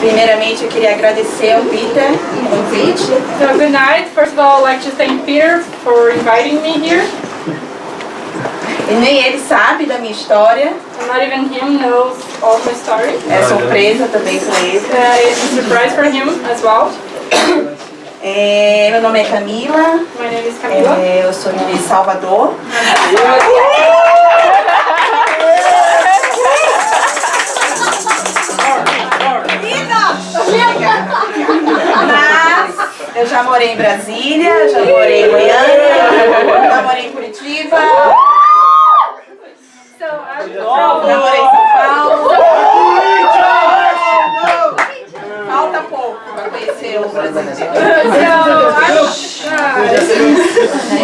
Primeiramente, eu queria agradecer ao Peter o convite. So good night. First of all, I'd like to thank Peter for inviting me here. E nem ele sabe da minha história. And not even him knows all my story. É surpresa também para ele. It's a surprise for him as well. Meu nome é Camila. My name is Camila. Eu sou de Salvador. Mas eu já morei em Brasília, já morei em Goiânia, já morei em Curitiba, já morei em São Paulo. Falta pouco para conhecer o Brasil.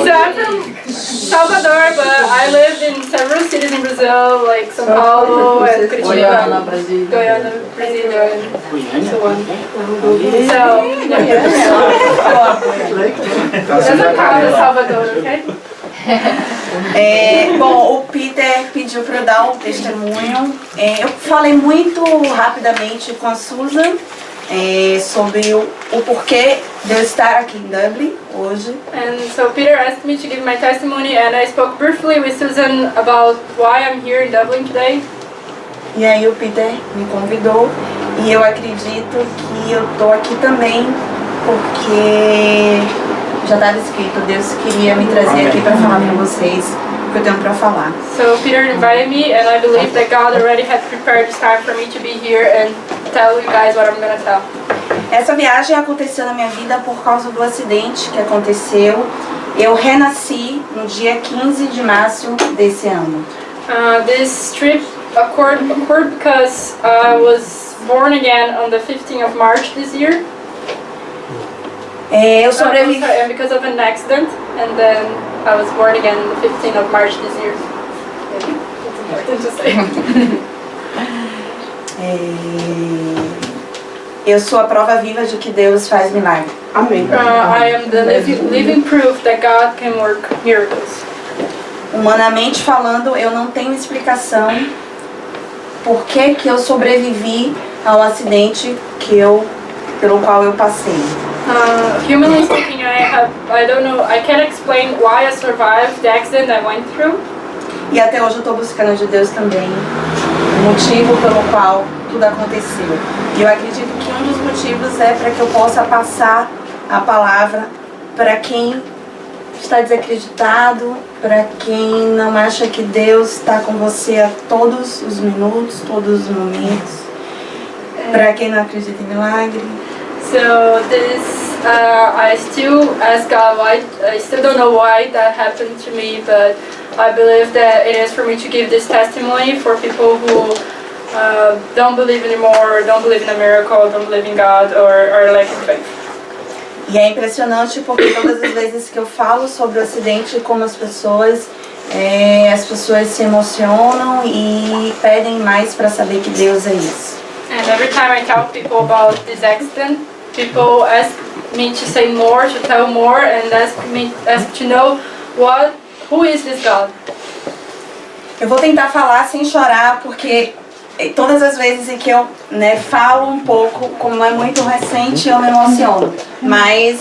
So I'm from Salvador, but I lived in several cities in Brazil, like São Paulo and Curitiba, Goiânia, Brasília, and so on. So doesn't count as Salvador, okay? Bom, o Peter pediu para eu dar um testemunho. Eu falei muito rapidamente com a Susan sobre o porquê de eu estar aqui em Dublin hoje. And so Peter asked me to give my testimony, and I spoke briefly with Susan about why I'm here in Dublin today. E aí o Peter me convidou e eu acredito que eu tô aqui também porque já estava escrito, Deus queria me trazer aqui para falar para vocês o que eu tenho para falar. So Peter invited me, and I believe that God already had prepared this time for me to be here and tell you guys what I'm going to tell. Essa viagem aconteceu na minha vida por causa do acidente que aconteceu. Eu renasci no dia 15 de março desse ano. This trip occurred because I was born again on the 15th of March this year. Eu sobrevivi. And because of an accident, and then I was born again on the 15th of March this year. That's important to say. Eu sou a prova viva de que Deus faz milagre. Amém. I am the living proof that God can work miracles. Humanamente falando, eu não tenho explicação por que eu sobrevivi ao acidente pelo qual eu passei. Humanly speaking, I don't know, I can't explain why I survived the accident I went through. E até hoje eu estou buscando de Deus também o motivo pelo qual tudo aconteceu. E eu acredito que um dos motivos é para que eu possa passar a palavra para quem está desacreditado, para quem não acha que Deus está com você a todos os minutos, todos os momentos, para quem não acredita em milagre. So this, I still ask God why. I still don't know why that happened to me, but I believe that it is for me to give this testimony for people who don't believe anymore, or don't believe in a miracle, don't believe in God, or are lacking faith. E é impressionante porque todas as vezes que eu falo sobre o acidente, como as pessoas se emocionam e pedem mais para saber que Deus é isso. And every time I tell people about this accident, people ask me to say more, to tell more, and ask to know who is this God. Eu vou tentar falar sem chorar porque todas as vezes em que eu falo um pouco, como é muito recente, eu me emociono. Mas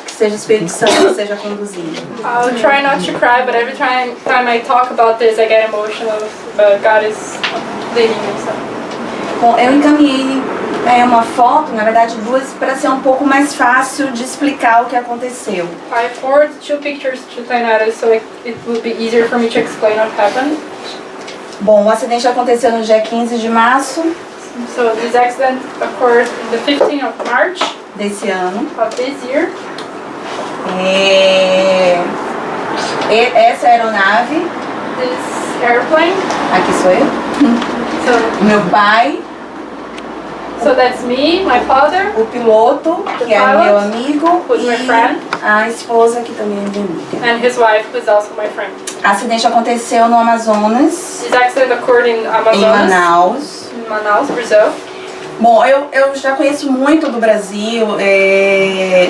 que seja o Espírito Santo que seja conduzindo. I'll try not to cry, but every time I talk about this, I get emotional. But God is leading me. So. Bom, eu encaminhei uma foto, na verdade duas, para ser um pouco mais fácil de explicar o que aconteceu. I forwarded 2 pictures to Tainara so it would be easier for me to explain what happened. Bom, o acidente aconteceu no dia 15 de março. So this accident occurred on the 15th of March desse ano. Of this year. Essa aeronave. This airplane. Aqui sou eu. So, meu pai. So that's me, my father. O piloto, que é meu amigo. Who's my friend. A esposa, que também é minha amiga. And his wife, who's also my friend. O acidente aconteceu no Amazonas. This accident occurred in Amazonas. Em Manaus. In Manaus, Brazil. Bom, eu já conheço muito do Brasil,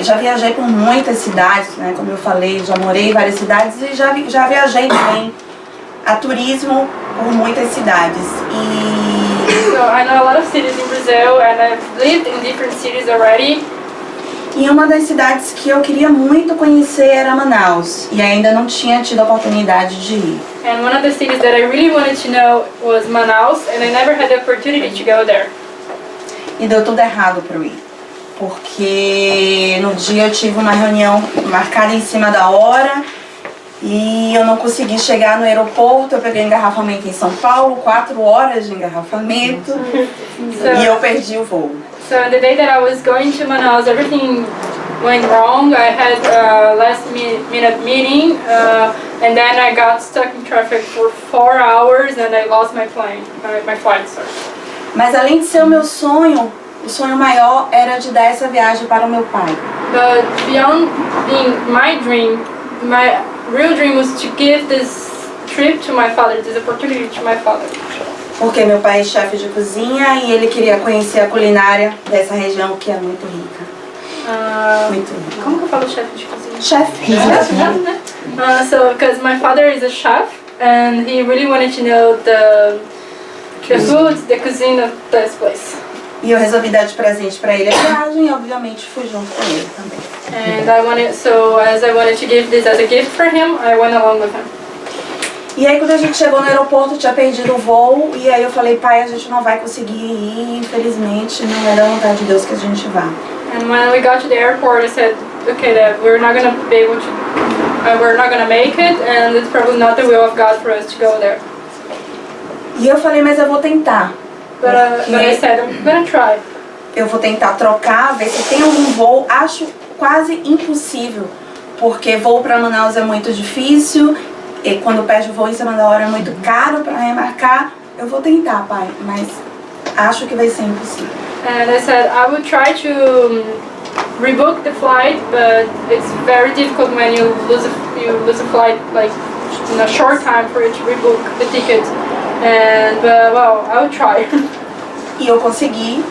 já viajei por muitas cidades, né? Como eu falei, já morei em várias cidades e já viajei também a turismo por muitas cidades. E So I know a lot of cities in Brazil, and I've lived in different cities already. E uma das cidades que eu queria muito conhecer era Manaus, e ainda não tinha tido a oportunidade de ir. And one of the cities that I really wanted to know was Manaus, and I never had the opportunity to go there. E deu tudo errado para eu ir, porque no dia eu tive uma reunião marcada em cima da hora e eu não consegui chegar no aeroporto. Eu peguei engarrafamento em São Paulo, 4 horas de engarrafamento, e eu perdi o voo. So the day that I was going to Manaus, everything went wrong. I had a last-minute meeting, and then I got stuck in traffic for 4 hours, and I lost my flight. Sorry. Mas além de ser o meu sonho, o sonho maior era de dar essa viagem para o meu pai. But beyond being my dream, my real dream was to give this trip to my father, this opportunity to my father. Porque meu pai é chefe de cozinha e ele queria conhecer a culinária dessa região que é muito rica. Muito rica. Como que eu falo chefe de cozinha? Chefe. So, because my father is a chef, and he really wanted to know the food, the cuisine of this place. E eu resolvi dar de presente para ele a viagem e obviamente fui junto com ele também. And as I wanted to give this as a gift for him, I went along with him. E aí quando a gente chegou no aeroporto, eu tinha perdido o voo, e aí eu falei, pai, a gente não vai conseguir ir, infelizmente, não é da vontade de Deus que a gente vá. And when we got to the airport, I said, okay, that we're not gonna be able to, we're not gonna make it, and it's probably not the will of God for us to go there. E eu falei, mas eu vou tentar. But I said, I'm gonna try. Eu vou tentar trocar, ver se tem algum voo. Acho quase impossível, porque voo para Manaus é muito difícil. E quando perde o voo em cima da hora é muito caro para remarcar. Eu vou tentar, pai, mas acho que vai ser impossível. And I said I would try to rebook the flight, but it's very difficult when you lose a flight like in a short time for you to rebook the ticket. And well, I would try. E eu consegui.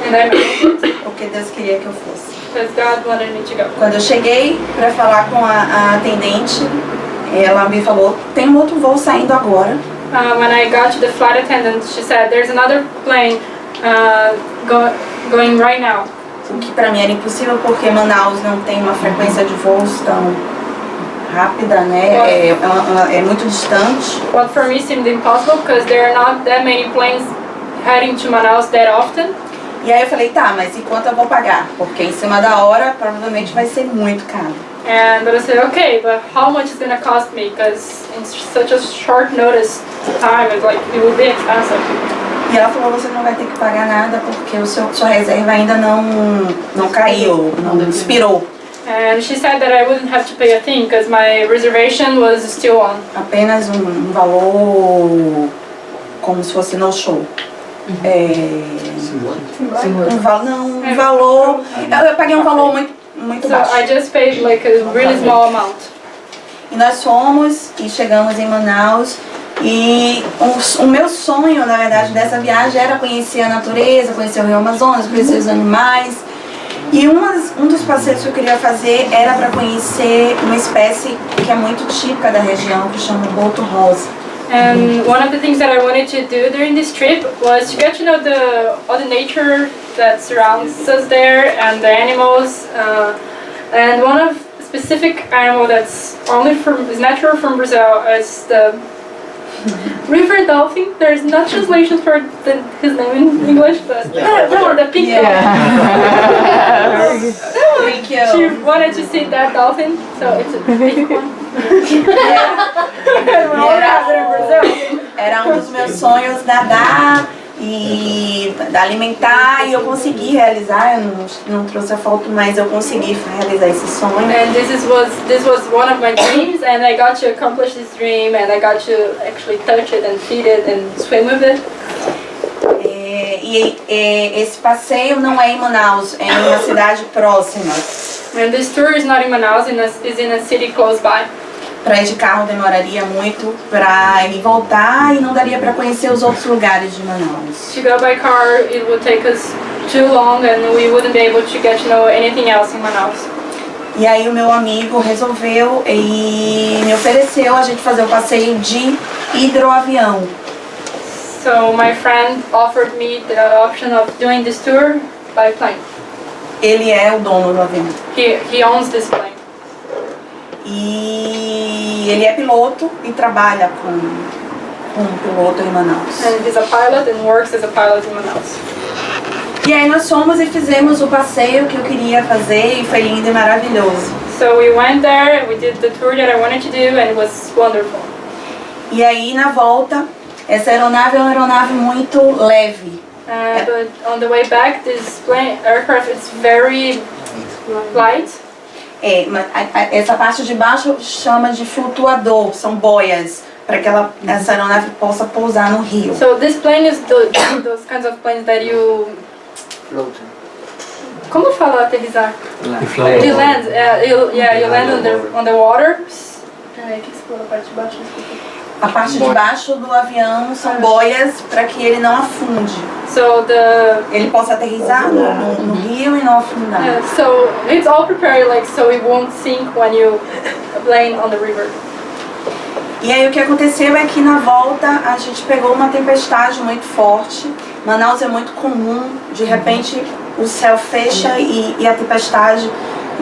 And I made it. Porque Deus queria que eu fosse. Because God wanted me to go. Quando eu cheguei para falar com a atendente, ela me falou, tem um outro voo saindo agora. When I got to the flight attendant, she said, there's another plane going right now. O que para mim era impossível, porque Manaus não tem uma frequência de voos tão rápida, né? É muito distante. What for me seemed impossible, because there are not that many planes heading to Manaus that often. E aí eu falei, tá, mas e quanto eu vou pagar? Porque em cima da hora provavelmente vai ser muito caro. But I said, okay, but how much is gonna cost me? Because in such a short notice time, it's like it will be expensive. E ela falou, você não vai ter que pagar nada porque sua reserva ainda não caiu, não expirou. And she said that I wouldn't have to pay a thing because my reservation was still on. Apenas um valor como se fosse no show. Um valor. Eu paguei um valor muito baixo. So I just paid like a really small amount. E nós fomos e chegamos em Manaus. E o meu sonho, na verdade, dessa viagem era conhecer a natureza, conhecer o Rio Amazonas, conhecer os animais. E um dos passeios que eu queria fazer era para conhecer uma espécie que é muito típica da região, que chama boto rosa. And one of the things that I wanted to do during this trip was to get to know all the nature that surrounds us there and the animals. And one of the specific animal that's is natural from Brazil is the river dolphin. There's no translation for his name in English, but the pink dolphin. She wanted to see that dolphin, so it's a pink one. Era dos meus sonhos nadar e alimentar, e eu consegui realizar. Eu não trouxe a foto, mas eu consegui realizar esse sonho. And this was one of my dreams, and I got to accomplish this dream, and I got to actually touch it and feed it and swim with it. Esse passeio não é em Manaus, é em uma cidade próxima. And this tour is not in Manaus, is in a city close by. Para ir de carro demoraria muito para ir voltar e não daria para conhecer os outros lugares de Manaus. To go by car, it would take us too long, and we wouldn't be able to get to know anything else in Manaus. E aí o meu amigo resolveu e me ofereceu a gente fazer o passeio de hidroavião. So my friend offered me the option of doing this tour by plane. Ele é o dono do avião. He owns this plane. E ele é piloto e trabalha com um piloto em Manaus. And he's a pilot and works as a pilot in Manaus. E aí nós fomos e fizemos o passeio que eu queria fazer e foi lindo e maravilhoso. So we went there, we did the tour that I wanted to do, and it was wonderful. E aí na volta, essa aeronave é uma aeronave muito leve. But on the way back, this aircraft is very light. Essa parte de baixo chama de flutuador, são boias, para que essa aeronave possa pousar no rio. So this plane is those kinds of planes that you... Como fala aterrissar? You land, you land on the water. Peraí, o que você falou a parte de baixo? A parte de baixo do avião são boias para que ele não afunde. So ele possa aterrissar no rio e não afundar. So it's all prepared like so it won't sink when you land on the river. E aí o que aconteceu é que na volta a gente pegou uma tempestade muito forte. Manaus é muito comum, de repente o céu fecha e a tempestade,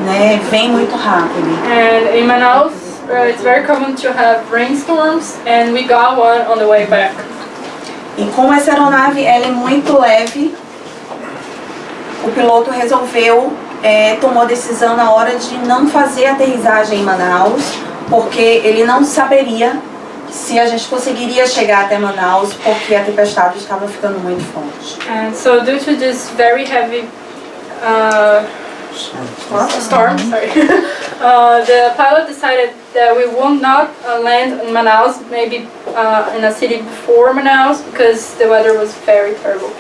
né, vem muito rápido. And in Manaus it's very common to have rainstorms, and we got one on the way back. E como essa aeronave ela é muito leve, o piloto resolveu, tomou a decisão na hora de não fazer a aterrissagem em Manaus, porque ele não saberia se a gente conseguiria chegar até Manaus, porque a tempestade estava ficando muito forte. And so due to this very heavy storm, the pilot decided that we will not land in Manaus, maybe in a city before Manaus, because the weather was very terrible.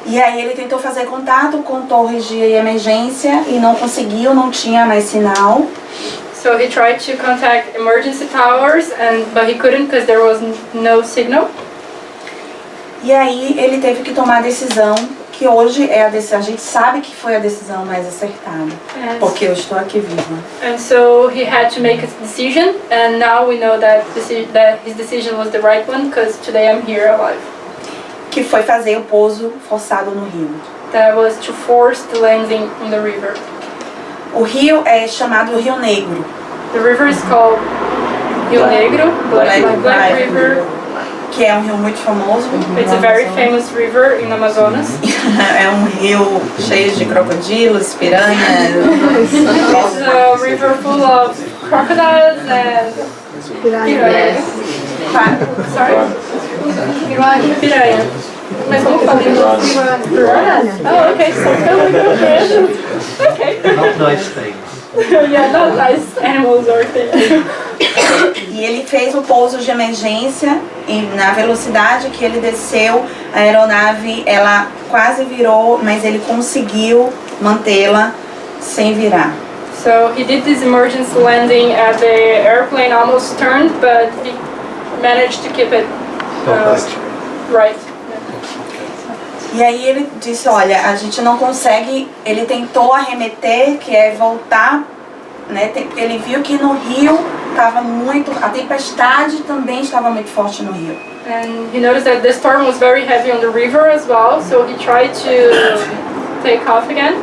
E aí ele tentou fazer contato com torres de emergência e não conseguiu, não tinha mais sinal. So he tried to contact emergency towers, but he couldn't because there was no signal. E aí ele teve que tomar a decisão, que hoje é a decisão, a gente sabe que foi a decisão mais acertada, porque eu estou aqui viva. And so he had to make a decision, and now we know that his decision was the right one, because today I'm here alive. Que foi fazer o pouso forçado no rio. That was to force the landing in the river. O rio é chamado Rio Negro. The river is called Rio Negro, Black River. Que é um rio muito famoso. It's a very famous river in Amazonas. É um rio cheio de crocodilos, piranhas. It's a river full of crocodiles and piranhas. Sorry? Piranha. Mas como fala em piranha? Oh, okay, so okay. Not nice things. Yeah, not nice animals or things. E ele fez o pouso de emergência e na velocidade que ele desceu, a aeronave ela quase virou, mas ele conseguiu mantê-la sem virar. So he did this emergency landing at the airplane almost turned, but he managed to keep it right. E aí ele disse, olha, a gente não consegue, ele tentou arremeter, que é voltar, né, porque ele viu que no rio estava muito, a tempestade também estava muito forte no rio. And he noticed that the storm was very heavy on the river as well, so he tried to take off again.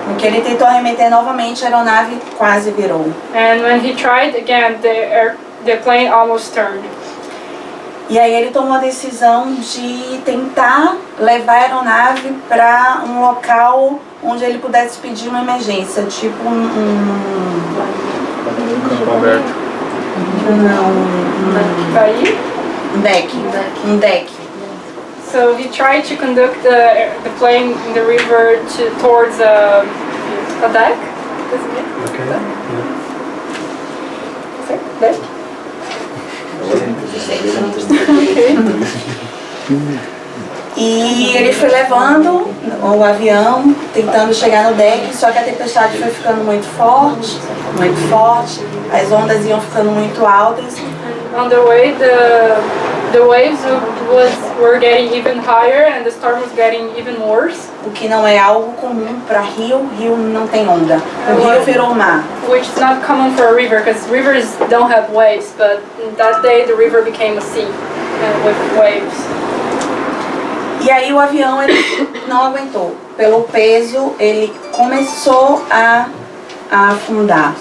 Porque ele tentou arremeter novamente, a aeronave quase virou. And when he tried again, the plane almost turned. E aí ele tomou a decisão de tentar levar a aeronave para um local onde ele pudesse pedir uma emergência, tipo Campo aberto. Um deck. So he tried to conduct the plane in the river towards a deck. Okay. Deck? E ele foi levando o avião, tentando chegar no deck, só que a tempestade foi ficando muito forte, as ondas iam ficando muito altas. On the way, the waves were getting even higher and the storm was getting even worse. O que não é algo comum para rio não tem onda. O rio virou mar. Which is not common for a river, because rivers don't have waves, but that day the river became a sea with waves. E aí o avião ele não aguentou. Pelo peso, ele começou a afundar.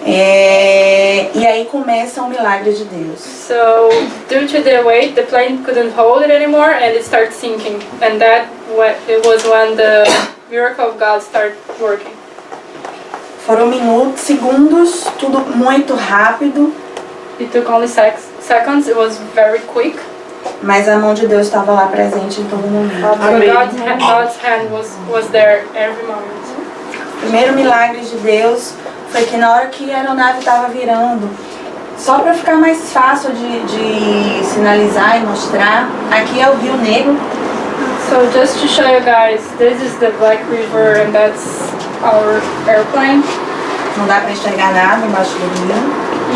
E aí começa o milagre de Deus. So due to the weight, the plane couldn't hold it anymore, and it started sinking. And it was when the miracle of God started working. Foram minutos, segundos, tudo muito rápido. It took only seconds. It was very quick. Mas a mão de Deus estava lá presente em todo momento. But God's hand was there every moment. O primeiro milagre de Deus foi que na hora que a aeronave estava virando, só para ficar mais fácil de sinalizar e mostrar, aqui é o Rio Negro. So just to show you guys, this is the Black River and that's our airplane. Não dá para enxergar nada embaixo do rio.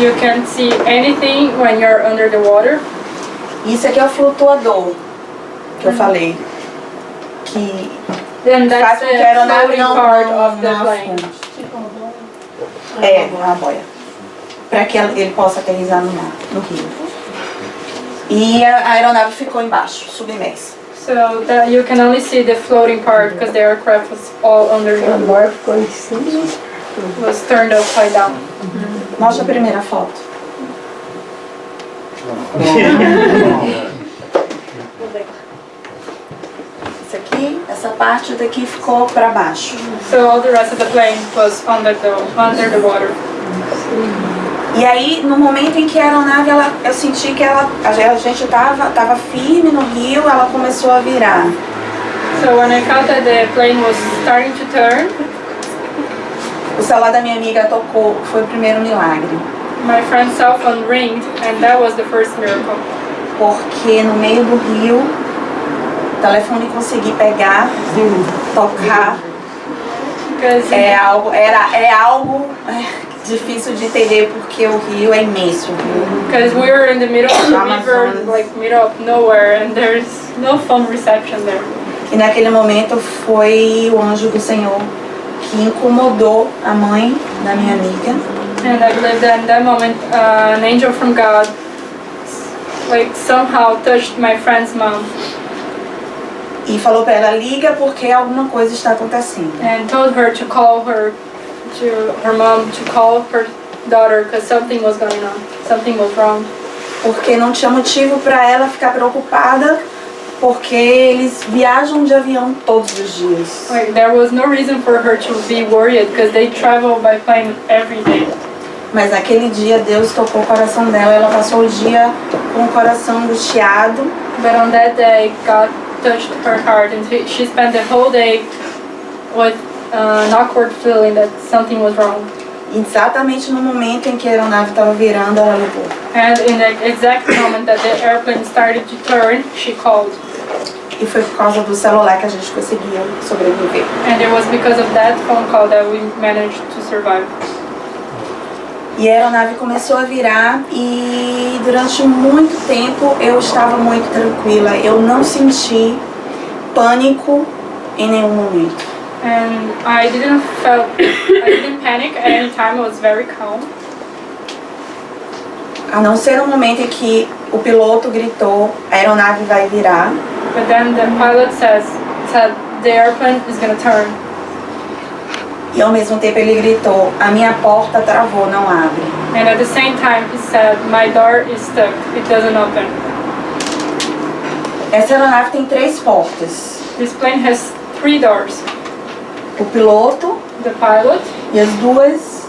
You can't see anything when you're under the water. Isso aqui é o flutuador que eu falei, que Then faz that's com que a the aeronave floating não part of the afunde. plane. É, uma boia. Para que ele possa aterrissar no mar, no rio. E a aeronave ficou embaixo, submersa. So that you can only see the floating part because the aircraft was all under the water. Was turned upside down. Mostra a primeira foto. Isso aqui, essa parte daqui ficou para baixo. So all the rest of the plane was under the water. E aí, no momento em que a aeronave, eu senti que a gente tava firme no rio, ela começou a virar. So when I felt that the plane was starting to turn, O celular da minha amiga tocou, foi o primeiro milagre. my friend's cell phone ringed, and that was the first miracle. Porque no meio do rio, o telefone consegui pegar, tocar. Because É algo difícil de entender porque o rio é imenso. we were in the middle of the river, Amazonas. like middle of nowhere, and there's no phone reception there. E naquele momento foi o anjo do Senhor que incomodou a mãe da minha amiga. And I believe that in that moment, an angel from God, like somehow touched my friend's mom E falou para ela, liga porque alguma coisa está acontecendo. and told her to call her mom to call her daughter because something was going on, something was wrong. Porque não tinha motivo para ela ficar preocupada, porque eles viajam de avião todos os dias. Like there was no reason for her to be worried because they travel by plane every day. Mas naquele dia Deus tocou o coração dela, ela passou o dia com o coração angustiado. But on that day, God touched her heart, and she spent the whole day with an awkward feeling that something was wrong. Exatamente no momento em que a aeronave estava virando, ela ligou. And in the exact moment that the airplane started to turn, she called. E foi por causa do celular que a gente conseguia sobreviver. And it was because of that phone call that we managed to survive. E a aeronave começou a virar e durante muito tempo eu estava muito tranquila. Eu não senti pânico em nenhum momento. And I didn't panic at any time. I was very calm. A não ser um momento em que o piloto gritou, a aeronave vai virar. But then the pilot said the airplane is gonna turn. E ao mesmo tempo ele gritou, a minha porta travou, não abre. And at the same time he said, my door is stuck. It doesn't open. Essa aeronave tem 3 portas. This plane has 3 doors. O piloto The pilot e as 2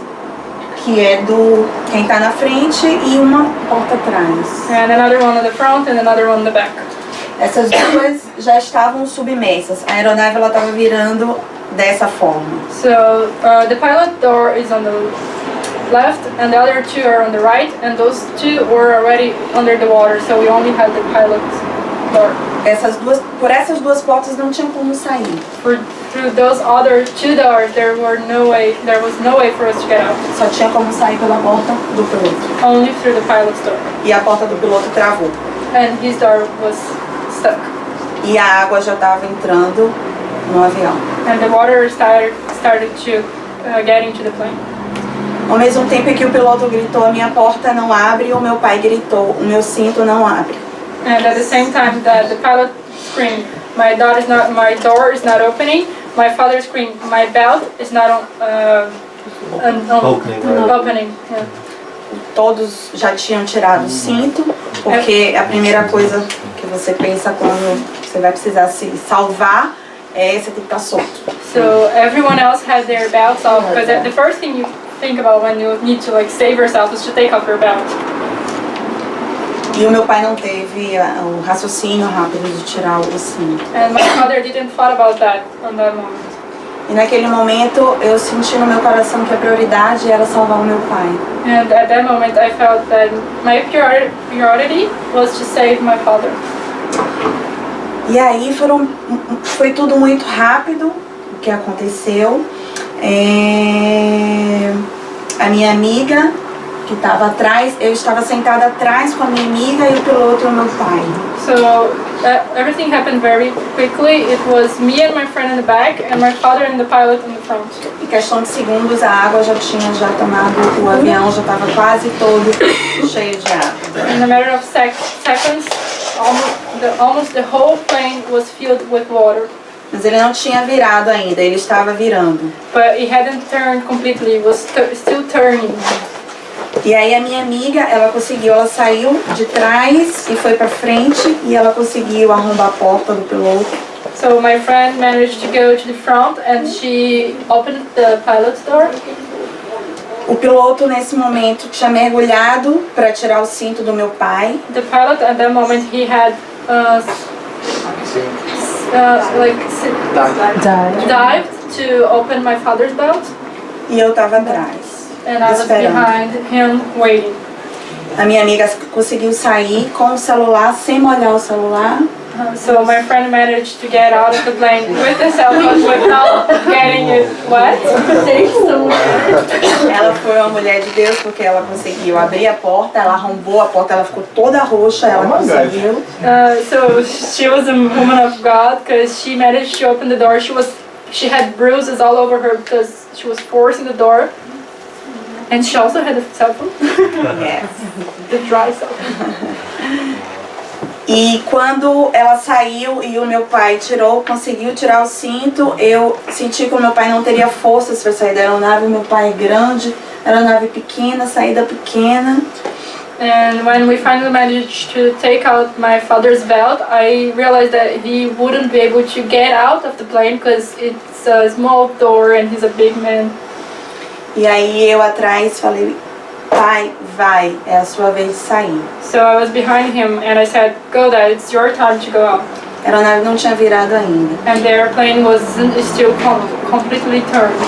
que é do quem está na frente e uma porta atrás. and another one on the front and another one on the back. Essas 2 já estavam submersas. A aeronave ela estava virando dessa forma. So the pilot door is on the left and the other 2 are on the right, and those 2 were already under the water, so we only had the pilot door. Por essas 2 portas não tinha como sair. Through those other 2 doors there was no way for us to get out. Só tinha como sair pela porta do piloto. Only through the pilot's door. E a porta do piloto travou. And his door was stuck. E a água já estava entrando no avião. And the water started to get into the plane. Ao mesmo tempo em que o piloto gritou, a minha porta não abre, o meu pai gritou, o meu cinto não abre. And at the same time that the pilot screamed, my door is not opening. My father screamed, my belt is not opening. Yeah. Todos já tinham tirado o cinto, porque a primeira coisa que você pensa quando você vai precisar se salvar é você tem que estar solto. So everyone else had their belts off, because the first thing you think about when you need to like save yourself is to take off your belt. E o meu pai não teve o raciocínio rápido de tirar o cinto. And my father didn't thought about that on that moment. E naquele momento eu senti no meu coração que a prioridade era salvar o meu pai. And at that moment I felt that my priority was to save my father. E aí foi tudo muito rápido o que aconteceu. A minha amiga que estava atrás, eu estava sentada atrás com a minha amiga e o piloto e o meu pai. So everything happened very quickly. It was me and my friend in the back and my father and the pilot in the front. Em questão de segundos a água já tinha tomado, o avião já estava quase todo cheio de água. In a matter of seconds, almost the whole plane was filled with water. Mas ele não tinha virado ainda, ele estava virando. But it hadn't turned completely. It was still turning. E aí a minha amiga, ela saiu de trás e foi para frente e ela conseguiu arrombar a porta do piloto. So my friend managed to go to the front and she opened the pilot's door. O piloto nesse momento tinha mergulhado para tirar o cinto do meu pai. The pilot at that moment he had dived to open my father's belt. E eu estava atrás. And I was behind him waiting. A minha amiga conseguiu sair com o celular, sem molhar o celular. So my friend managed to get out of the plane with the cell phone without getting it wet. Ela foi uma mulher de Deus porque ela conseguiu abrir a porta, ela arrombou a porta, ela ficou toda roxa, ela conseguiu. So she was a woman of God because she managed to open the door. She had bruises all over her because she was forcing the door. And she also had a cell phone. Yes. The dry cell phone. E quando ela saiu e o meu pai conseguiu tirar o cinto, eu senti que o meu pai não teria forças para sair da aeronave. O meu pai é grande, aeronave pequena, saída pequena. And when we finally managed to take out my father's belt, I realized that he wouldn't be able to get out of the plane because it's a small door and he's a big man. E aí eu atrás falei, pai, vai, é a sua vez de sair. So I was behind him and I said, go Dad, it's your time to go out. A aeronave não tinha virado ainda. And the airplane was still completely turned.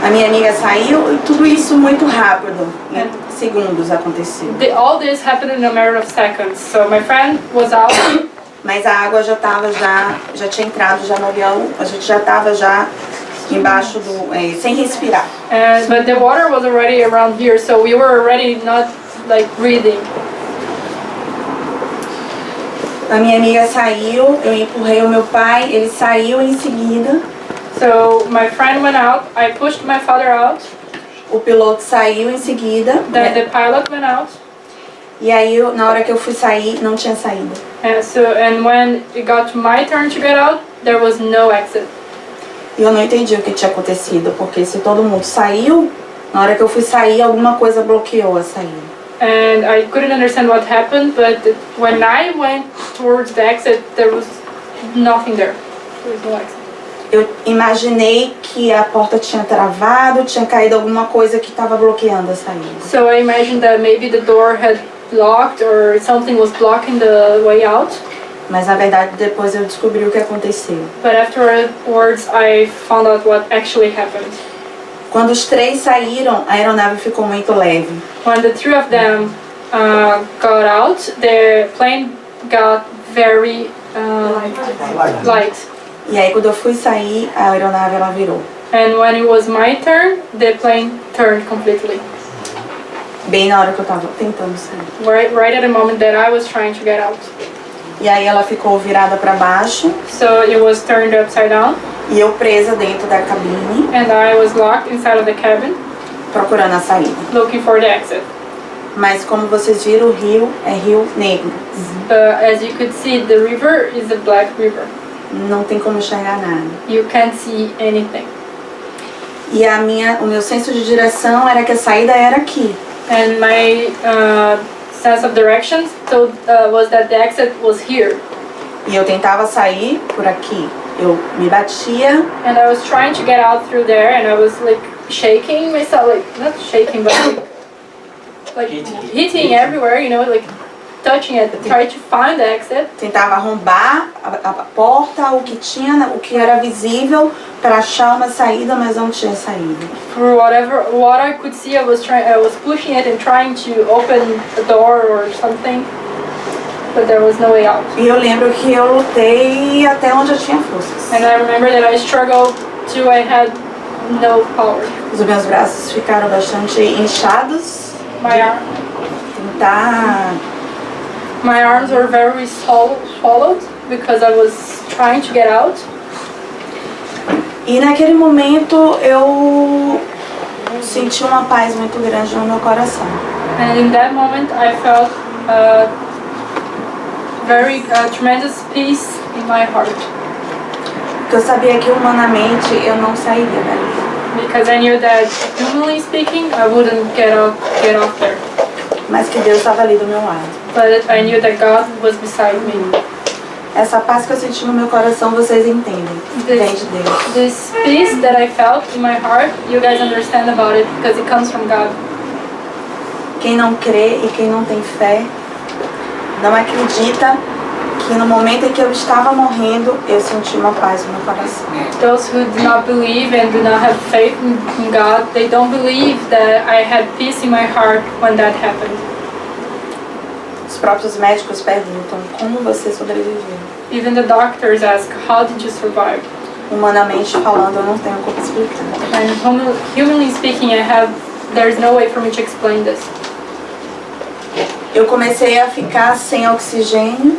A minha amiga saiu e tudo isso muito rápido, em segundos aconteceu. All this happened in a matter of seconds. So my friend was out. Mas a água já tinha entrado já no avião, a gente já estava embaixo sem respirar. But the water was already around here, so we were already not like breathing. A minha amiga saiu, eu empurrei o meu pai, ele saiu em seguida. So my friend went out, I pushed my father out. O piloto saiu em seguida. The pilot went out. E aí, na hora que eu fui sair, não tinha saída. And when it got to my turn to get out, there was no exit. E eu não entendi o que tinha acontecido, porque se todo mundo saiu, na hora que eu fui sair, alguma coisa bloqueou a saída. And I couldn't understand what happened, but when I went towards the exit, there was nothing there. There was no exit. Eu imaginei que a porta tinha travado, tinha caído alguma coisa que estava bloqueando a saída. So I imagined that maybe the door had locked or something was blocking the way out. Mas na verdade depois eu descobri o que aconteceu. But afterwards I found out what actually happened. Quando os três saíram, a aeronave ficou muito leve. When the three of them got out, the plane got very light. E aí quando eu fui sair, a aeronave ela virou. And when it was my turn, the plane turned completely. Bem na hora que eu estava tentando sair. Right at the moment that I was trying to get out. E aí ela ficou virada para baixo. So it was turned upside down. E eu presa dentro da cabine. And I was locked inside of the cabin. Procurando a saída. Looking for the exit. Mas como vocês viram, o rio é rio negro. As you could see, the river is a black river. não tem como enxergar nada. You can't see anything. E o meu senso de direção era que a saída era aqui. And my sense of direction was that the exit was here. E eu tentava sair por aqui. Eu me batia. And I was trying to get out through there, and I was like shaking myself, like not shaking, but like hitting everywhere, you know, like touching it, trying to find the exit. Tentava arrombar a porta, o que era visível para achar uma saída, mas não tinha saída. For what I could see, I was pushing it and trying to open a door or something, but there was no way out. E eu lembro que eu lutei até onde eu tinha forças. And I remember that I struggled till I had no power. Os meus braços ficaram bastante inchados. My arms were very swallowed because I was trying to get out. E naquele momento eu senti uma paz muito grande no meu coração. And in that moment I felt very tremendous peace in my heart. Porque eu sabia que humanamente eu não sairia dali. Because I knew that, humanly speaking, I wouldn't get off there. Mas que Deus estava ali do meu lado. But I knew that God was beside me. Essa paz que eu senti no meu coração, vocês entendem. Vem de Deus. This peace that I felt in my heart, you guys understand about it because it comes from God. Quem não crê e quem não tem fé, não acredita que no momento em que eu estava morrendo, eu senti uma paz no meu coração. Those who do not believe and do not have faith in God, they don't believe that I had peace in my heart when that happened. Os próprios médicos perguntam, como você sobreviveu? Even the doctors ask, how did you survive? Humanamente falando, eu não tenho como explicar. And humanly speaking, there's no way for me to explain this. Eu comecei a ficar sem oxigênio,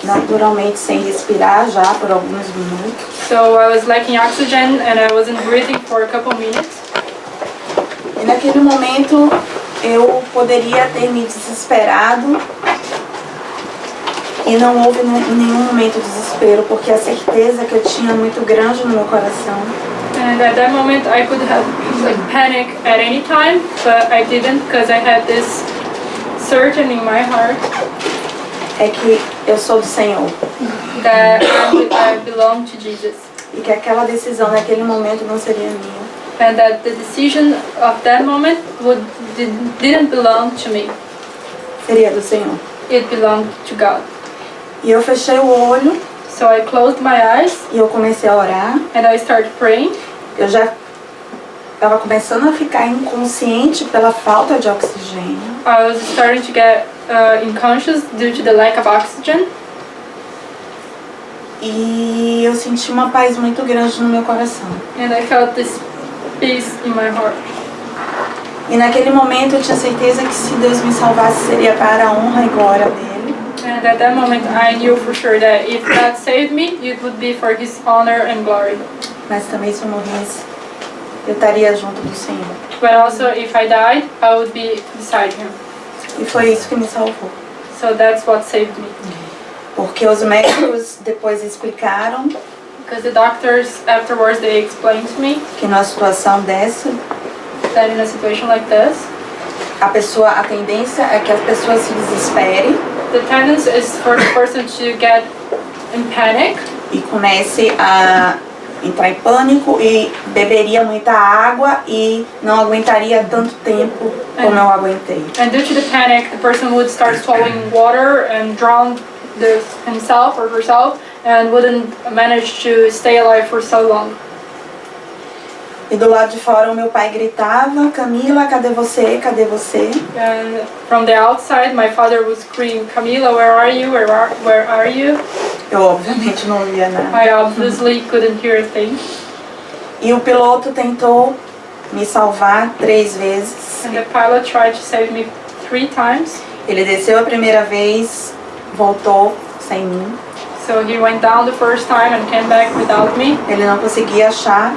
naturalmente sem respirar já por alguns minutos. So I was lacking oxygen and I wasn't breathing for a couple minutes. E naquele momento eu poderia ter me desesperado e não houve em nenhum momento desespero, porque a certeza que eu tinha muito grande no meu coração. And at that moment I could have panic at any time, but I didn't because I had this certain in my heart. É que eu sou do Senhor. That I belong to Jesus. E que aquela decisão naquele momento não seria minha. And that the decision of that moment didn't belong to me. Seria do Senhor. It belonged to God. E eu fechei o olho. So I closed my eyes. E eu comecei a orar. And I started praying. Eu já estava começando a ficar inconsciente pela falta de oxigênio. I was starting to get unconscious due to the lack of oxygen. E eu senti uma paz muito grande no meu coração. And I felt this peace in my heart. E naquele momento eu tinha certeza que se Deus me salvasse seria para a honra e glória dele. And at that moment I knew for sure that if God saved me, it would be for His honor and glory. Mas também se eu morresse, eu estaria junto do Senhor. But also if I died, I would be beside Him. E foi isso que me salvou. So that's what saved me. Porque os médicos depois explicaram Because the doctors afterwards they explained to me que numa situação dessa, that in a situation like this, a tendência é que a pessoa se desespere the tendency is for the person to get in panic e comece a entrar em pânico e beberia muita água e não aguentaria tanto tempo como eu aguentei. And due to the panic, the person would start swallowing water and drown himself or herself and wouldn't manage to stay alive for so long. E do lado de fora o meu pai gritava, Camila, cadê você? Cadê você? And from the outside, my father would scream, Camila, where are you? Where are you? Eu obviamente não ouvia nada. I obviously couldn't hear a thing. E o piloto tentou me salvar 3 vezes. And the pilot tried to save me 3 times. Ele desceu a primeira vez, voltou sem mim. So he went down the first time and came back without me. Ele não conseguia achar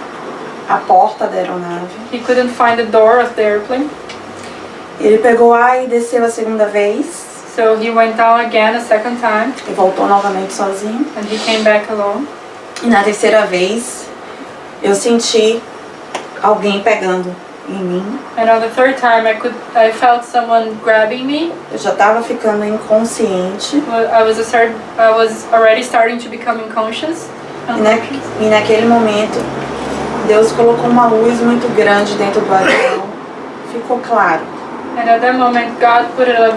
a porta da aeronave. He couldn't find the door of the airplane. Ele pegou ar e desceu a segunda vez. So he went down again a second time. E voltou novamente sozinho. And he came back alone. E na terceira vez, eu senti alguém pegando em mim. And on the third time, I felt someone grabbing me. Eu já estava ficando inconsciente. I was already starting to become unconscious. E naquele momento, Deus colocou uma luz muito grande dentro do avião. Ficou claro. And at that moment, God put a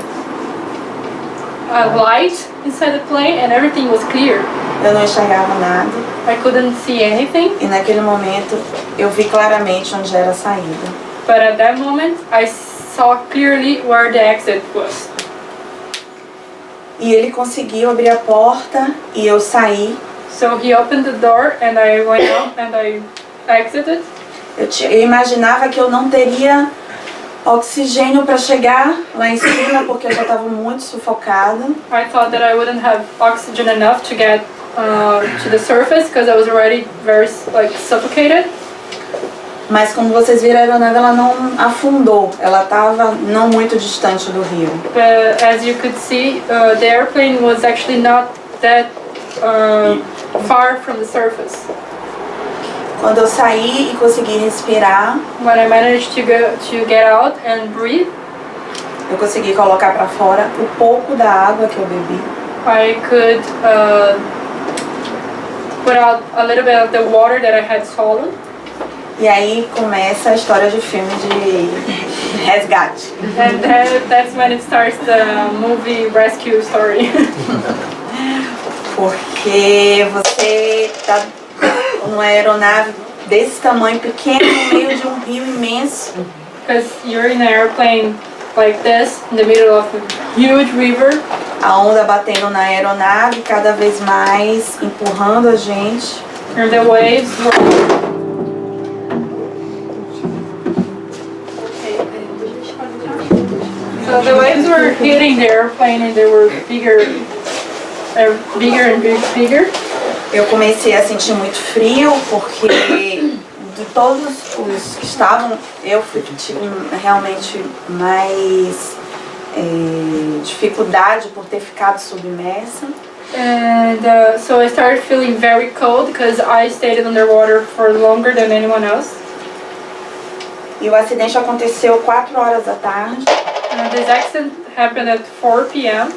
light inside the plane, and everything was clear. Eu não enxergava nada. I couldn't see anything. E naquele momento, eu vi claramente onde era a saída. But at that moment, I saw clearly where the exit was. E ele conseguiu abrir a porta e eu saí. So he opened the door and I went out and I exited. Eu imaginava que eu não teria oxigênio para chegar lá em cima porque eu já estava muito sufocada. I thought that I wouldn't have oxygen enough to get to the surface because I was already very suffocated. Mas como vocês viram, a aeronave ela não afundou, ela estava não muito distante do rio. But as you could see, the airplane was actually not that far from the surface. Quando eu saí e consegui respirar, When I managed to get out and breathe, eu consegui colocar para fora o pouco da água que eu bebi. I could put out a little bit of the water that I had swallowed. E aí começa a história de filme de resgate. And that's when it starts the movie rescue story. Porque você tá numa aeronave desse tamanho pequeno no meio de um rio imenso. Because you're in an airplane like this, in the middle of a huge river. A onda batendo na aeronave cada vez mais, empurrando a gente. And the waves were... So the waves were hitting the airplane and they were bigger and bigger. Eu comecei a sentir muito frio porque de todos os que estavam, eu tive realmente mais dificuldade por ter ficado submersa. And so I started feeling very cold because I stayed underwater for longer than anyone else. E o acidente aconteceu 4 horas da tarde. This accident happened at 4 p.m.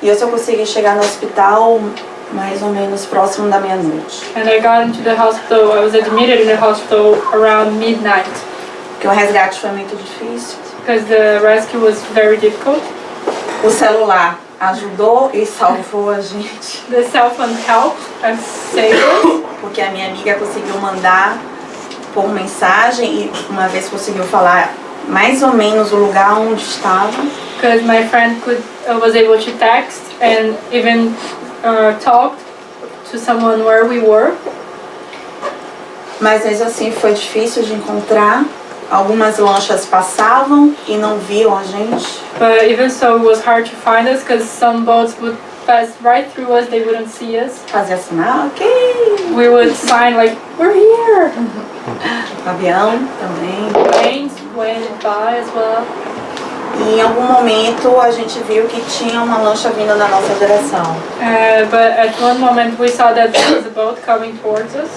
E eu só consegui chegar no hospital mais ou menos próximo da meia-noite. And I got into the hospital, I was admitted in the hospital around midnight. Porque o resgate foi muito difícil. Because the rescue was very difficult. O celular ajudou e salvou a gente. The cell phone helped and saved us. Porque a minha amiga conseguiu mandar por mensagem e uma vez conseguiu falar mais ou menos o lugar onde estava. Because my friend was able to text and even talked to someone where we were. Mas mesmo assim foi difícil de encontrar. Algumas lanchas passavam e não viam a gente. But even so, it was hard to find us because some boats would pass right through us, they wouldn't see us. Fazia sinal, ok. We would sign like, we're here. Avião também. Planes went by as well. E em algum momento a gente viu que tinha uma lancha vindo na nossa direção. But at one moment we saw that there was a boat coming towards us.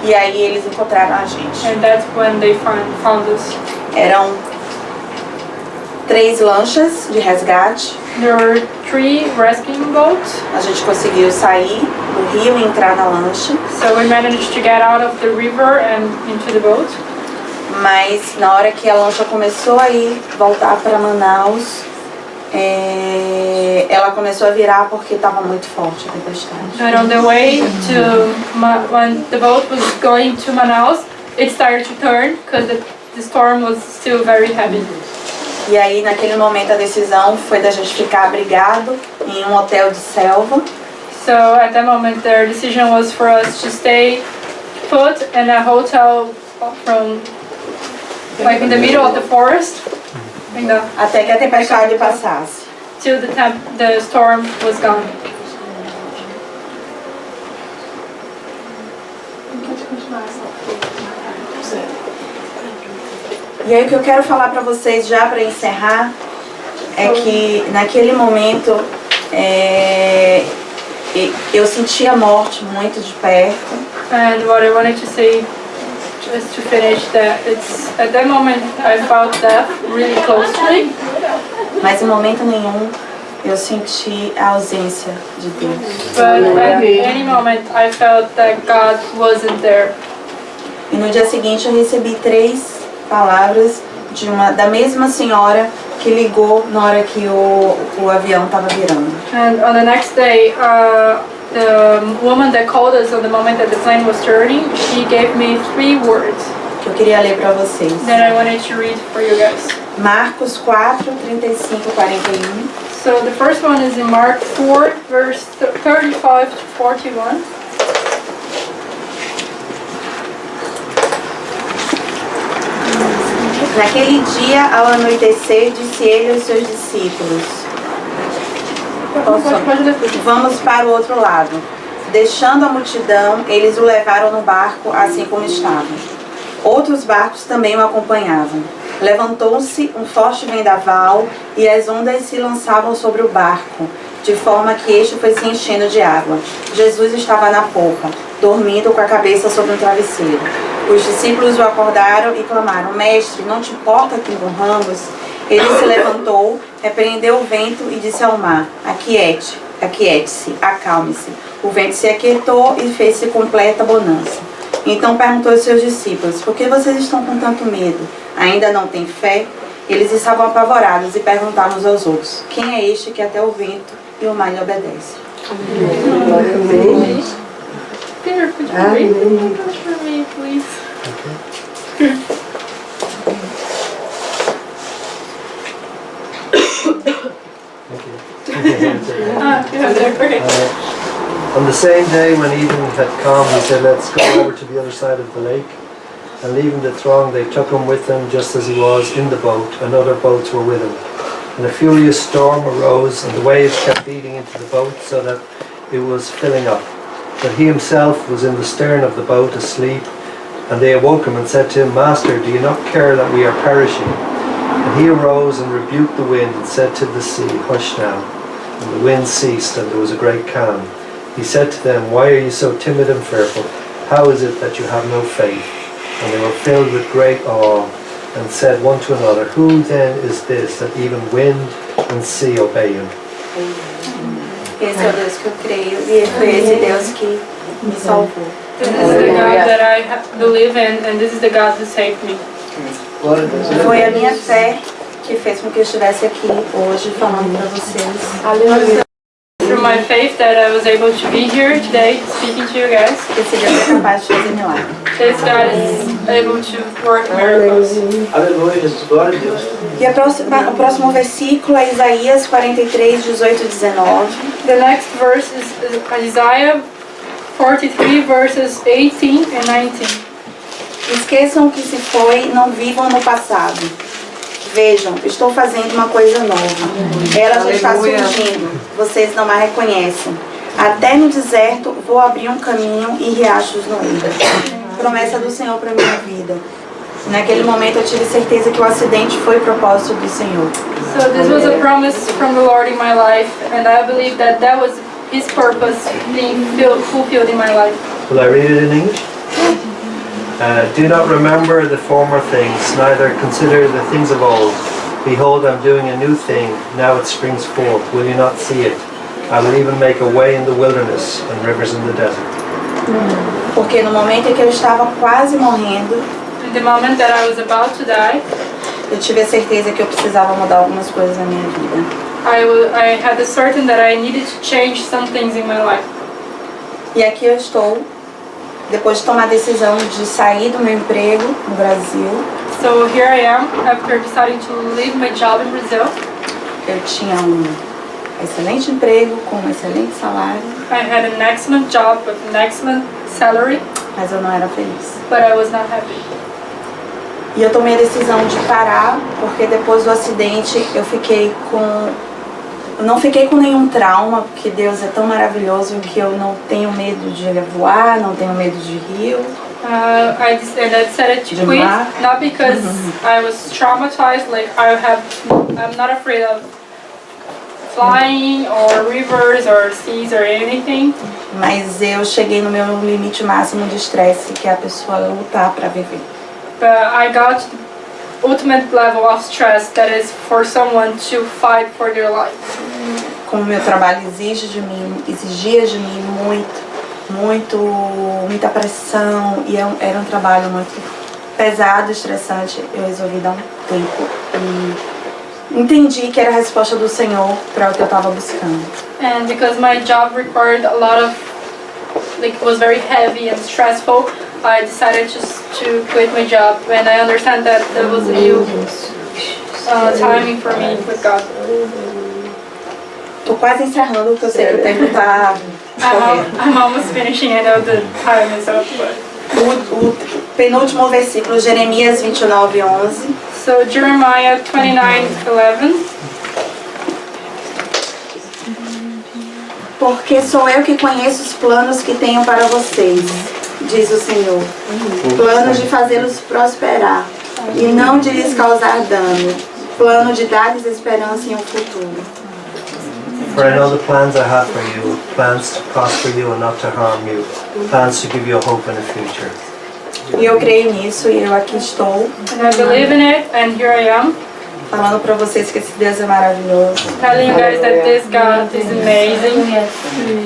E aí eles encontraram a gente. And that's when they found us. Eram 3 lanchas de resgate. There were 3 rescuing boats. A gente conseguiu sair do rio e entrar na lancha. So we managed to get out of the river and into the boat. Mas na hora que a lancha começou a voltar para Manaus, ela começou a virar porque estava muito forte a tempestade. And on the way to, when the boat was going to Manaus, it started to turn because the storm was still very heavy. E aí naquele momento a decisão foi da gente ficar abrigado em um hotel de selva. So at that moment their decision was for us to stay put in a hotel from like in the middle of the forest. Até que a tempestade passasse. Till the storm was gone. E aí o que eu quero falar para vocês já para encerrar é que naquele momento Eu senti a morte muito de perto. And what I wanted to say, just to finish, that it's at that moment I felt death really close to me. Mas em momento nenhum eu senti a ausência de Deus. But at any moment I felt that God wasn't there. E no dia seguinte eu recebi 3 palavras da mesma senhora que ligou na hora que o avião estava virando. And on the next day, the woman that called us on the moment that the plane was turning, she gave me 3 words Que eu queria ler para vocês. that I wanted to read for you guys. Marcos 4, 35, 41. So the first one is in Mark 4, verse 35 to 41. Naquele dia, ao anoitecer, disse ele aos seus discípulos: Vamos para o outro lado. Deixando a multidão, eles o levaram no barco assim como estava. Outros barcos também o acompanhavam. Levantou-se um forte vendaval e as ondas se lançavam sobre o barco, de forma que este foi se enchendo de água. Jesus estava na popa, dormindo com a cabeça sobre um travesseiro. Os discípulos o acordaram e clamaram: Mestre, não te importa que morramos? Ele se levantou, repreendeu o vento e disse ao mar: Aquiete-se, acalme-se. O vento se aquietou e fez-se completa bonança. Então perguntou aos seus discípulos: Por que vocês estão com tanto medo? Ainda não têm fé? Eles estavam apavorados e perguntavam uns aos outros: Quem é este que até o vento e o mar lhe obedece? Peter, could you read the English for me, please? Okay. On the same day when evening had come, he said, Let's go over to the other side of the lake. And leaving the throng, they took him with them just as he was in the boat, and other boats were with him. And a furious storm arose, and the waves kept beating into the boat so that it was filling up. But he himself was in the stern of the boat asleep. And they awoke him and said to him, Master, do you not care that we are perishing? And he arose and rebuked the wind and said to the sea, Hush now. And the wind ceased, and there was a great calm. He said to them, Why are you so timid and fearful? How is it that you have no faith? And they were filled with great awe, and said one to another, Who then is this, that even wind and sea obey him? Esse é o Deus que eu creio e foi esse Deus que me salvou. This is the God that I believe in, and this is the God who saved me. Foi a minha fé que fez com que eu estivesse aqui hoje falando para vocês. Through my faith that I was able to be here today speaking to you guys. Esse Deus é capaz de fazer milagres. This God is able to work miracles. Aleluia, Jesus, glória a Deus. E o próximo versículo é Isaías 43, 18 e 19. The next verse is Isaiah 43 verses 18 and 19. Esqueçam o que se foi, não vivam no passado. Vejam, estou fazendo uma coisa nova. Ela já está surgindo, vocês não a reconhecem. Até no deserto vou abrir um caminho e riachos no rio. Promessa do Senhor para minha vida. Naquele momento eu tive certeza que o acidente foi propósito do Senhor. So this was a promise from the Lord in my life, and I believe that that was His purpose being fulfilled in my life. Will I read it in English? Do not remember the former things, neither consider the things of old. Behold, I'm doing a new thing, now it springs forth. Will you not see it? I will even make a way in the wilderness and rivers in the desert. Porque no momento em que eu estava quase morrendo, In the moment that I was about to die, eu tive a certeza que eu precisava mudar algumas coisas na minha vida. I had the certain that I needed to change some things in my life. E aqui eu estou, depois de tomar a decisão de sair do meu emprego no Brasil. So here I am, after deciding to leave my job in Brazil. Eu tinha um excelente emprego, com um excelente salário, I had an excellent job with an excellent salary, mas eu não era feliz. but I was not happy. E eu tomei a decisão de parar, porque depois do acidente eu não fiquei com nenhum trauma, porque Deus é tão maravilhoso que eu não tenho medo de voar, não tenho medo de rio. I decided to quit, not because I was traumatized, like I'm not afraid of flying or rivers or seas or anything. Mas eu cheguei no meu limite máximo de estresse, que é a pessoa lutar para viver. But I got to the ultimate level of stress that is for someone to fight for their life. Como o meu trabalho exigia de mim muita pressão e era um trabalho muito pesado, estressante, eu resolvi dar um tempo e entendi que era a resposta do Senhor para o que eu estava buscando. And because my job required a lot of, like, it was very heavy and stressful, I decided just to quit my job when I understand that there was a new timing for me with God. Tô quase encerrando, porque eu sei que o tempo tá correndo. I'm almost finishing, I know the time is up, but... O penúltimo versículo, Jeremias 29:11. So Jeremiah 29:11. Porque sou eu que conheço os planos que tenho para vocês, diz o Senhor. Planos de fazê-los prosperar e não de lhes causar dano. Plano de dar-lhes esperança em um futuro. For I know the plans I have for you, plans to prosper you and not to harm you, plans to give you a hope and a future. E eu creio nisso e eu aqui estou And I believe in it, and here I am, falando para vocês que esse Deus é maravilhoso. telling you guys that this God is amazing.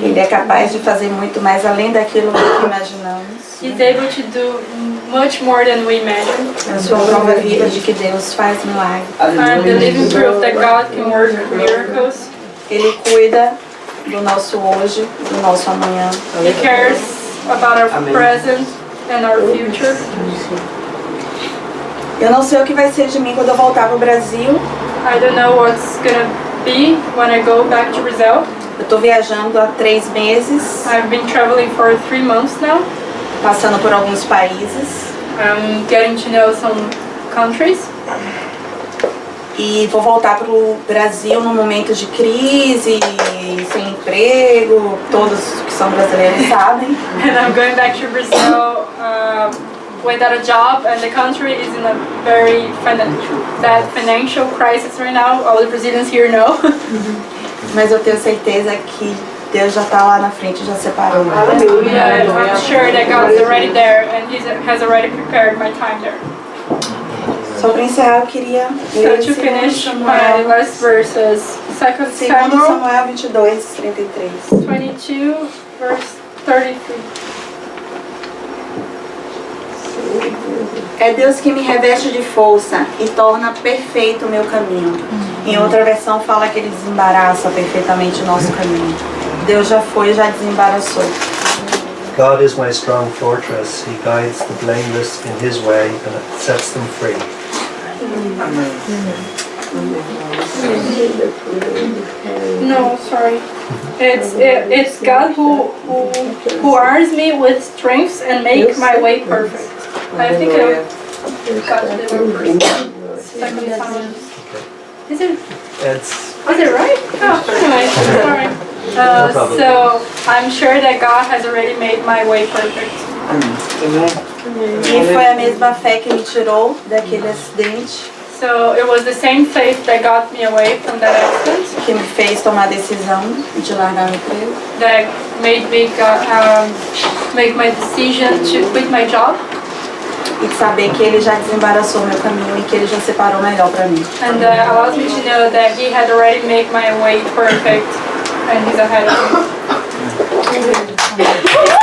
Ele é capaz de fazer muito mais além daquilo que imaginamos. He's able to do much more than we imagine. Eu sou a prova viva de que Deus faz milagres. I'm the living proof that God can work miracles. Ele cuida do nosso hoje, do nosso amanhã. He cares about our present and our future. Eu não sei o que vai ser de mim quando eu voltar para o Brasil. I don't know what's gonna be when I go back to Brazil. Eu estou viajando há 3 meses, I've been traveling for 3 months now. passando por alguns países. I'm getting to know some countries. E vou voltar para o Brasil num momento de crise, sem emprego, todos que são brasileiros sabem. And I'm going back to Brazil without a job, and the country is in a very financial crisis right now. All the Brazilians here know. Mas eu tenho certeza que Deus já está lá na frente, já separou. Yeah, I'm sure that God is already there, and He has already prepared my time there. Só para encerrar, eu queria So ler to finish my Samuel, last verses, 2 segundo Samuel Samuel 22:33. 22, verse 33. É Deus que me reveste de força e torna perfeito o meu caminho. Em outra versão fala que Ele desembaraça perfeitamente o nosso caminho. Deus já foi, já desembaraçou. God is my strong fortress. He guides the blameless in His way and sets them free. No, sorry. It's God who arms me with strength and make my way perfect. I think I got the second time. Is it right? Oh, anyway, sorry. No problem. So I'm sure that God has already made my way perfect. E foi a mesma fé que me tirou daquele acidente, So it was the same faith that got me away from that accident, que me fez tomar a decisão de largar o emprego. that made me make my decision to quit my job, E saber que Ele já desembaraçou meu caminho e que Ele já separou melhor para mim. and allows me to know that He had already made my way perfect, and He's ahead of me.